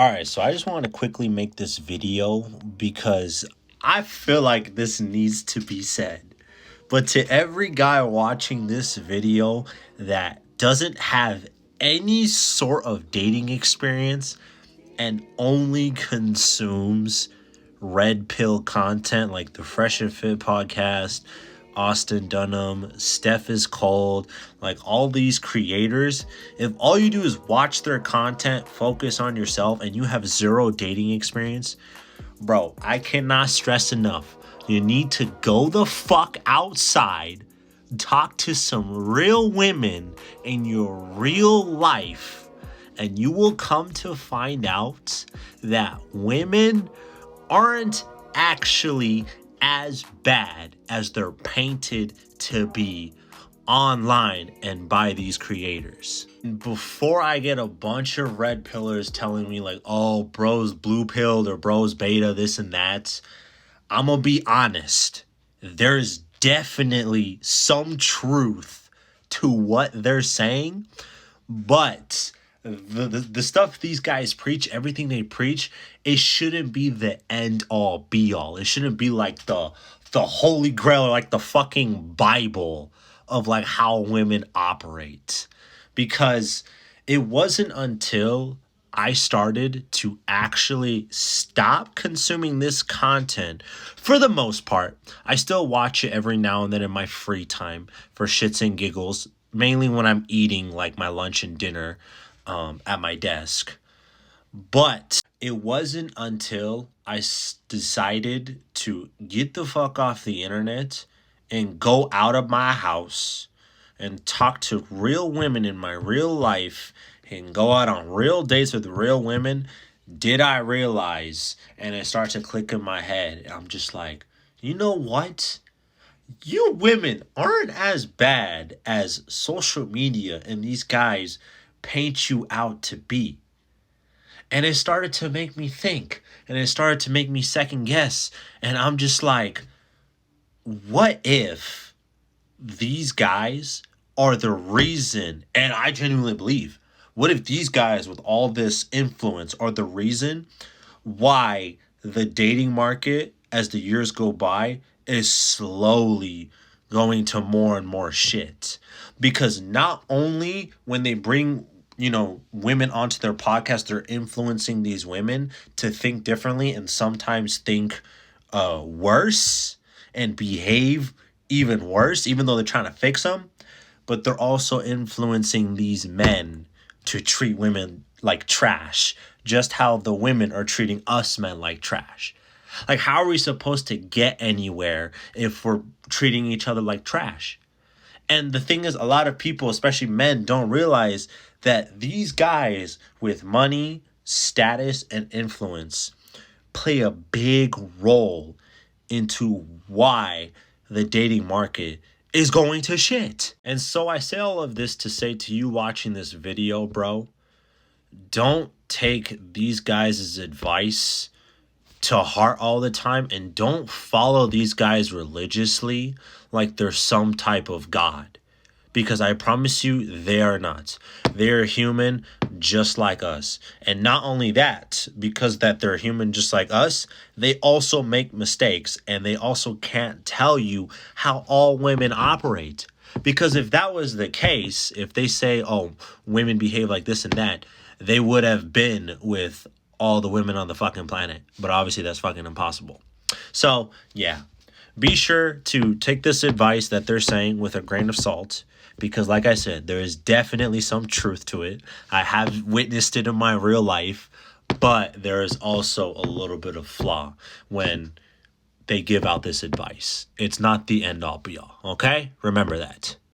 Alright, so I just want to quickly make this video because I feel like this needs to be said. But to every guy watching this video that doesn't have any sort of dating experience and only consumes red pill content like the Fresh and Fit podcast, Austin Dunham, Steph is Cold, like all these creators, if all you do is watch their content, focus on yourself, and you have zero dating experience, bro, I cannot stress enough. You need to go the fuck outside, talk to some real women in your real life, and you will come to find out that women aren't actually as bad as they're painted to be online and by these creators. Before I get a bunch of red pillars telling me like, oh, bro's blue pilled or bro's beta, this and that, I'm gonna be honest. There's definitely some truth to what they're saying, but the stuff these guys preach, everything they preach, it shouldn't be the end all be all. It shouldn't be like the holy grail or like the fucking Bible of like how women operate. Because it wasn't until I started to actually stop consuming this content, for the most part. I still watch it every now and then in my free time for shits and giggles, mainly when I'm eating like my lunch and dinner at my desk. But it wasn't until I decided to get the fuck off the internet and go out of my house and talk to real women in my real life and go out on real dates with real women, did I realize, and it starts to click in my head. I'm just like, you know what? You women aren't as bad as social media and these guys paint you out to be. And it started to make me think, and it started to make me second guess. And I'm just like, what if these guys are the reason? And I genuinely believe, what if these guys with all this influence are the reason why the dating market, as the years go by, is slowly going to more and more shit? Because not only when they bring women onto their podcast, they're influencing these women to think differently and sometimes think worse and behave even worse, even though they're trying to fix them. But they're also influencing these men to treat women like trash, just how the women are treating us men like trash. Like, how are we supposed to get anywhere if we're treating each other like trash? And the thing is, a lot of people, especially men, don't realize that these guys with money, status, and influence play a big role into why the dating market is going to shit. And so I say all of this to say to you watching this video, bro, don't take these guys' advice to heart all the time, and don't follow these guys religiously like they're some type of god. Because I promise you, they are not. They're human just like us. And not only that, because that they're human just like us, they also make mistakes. And they also can't tell you how all women operate. Because if that was the case, if they say, oh, women behave like this and that, they would have been with all the women on the fucking planet. But obviously that's fucking impossible. So, yeah. Be sure to take this advice that they're saying with a grain of salt. Because like I said, there is definitely some truth to it. I have witnessed it in my real life. But there is also a little bit of flaw when they give out this advice. It's not the end all be all. Okay? Remember that.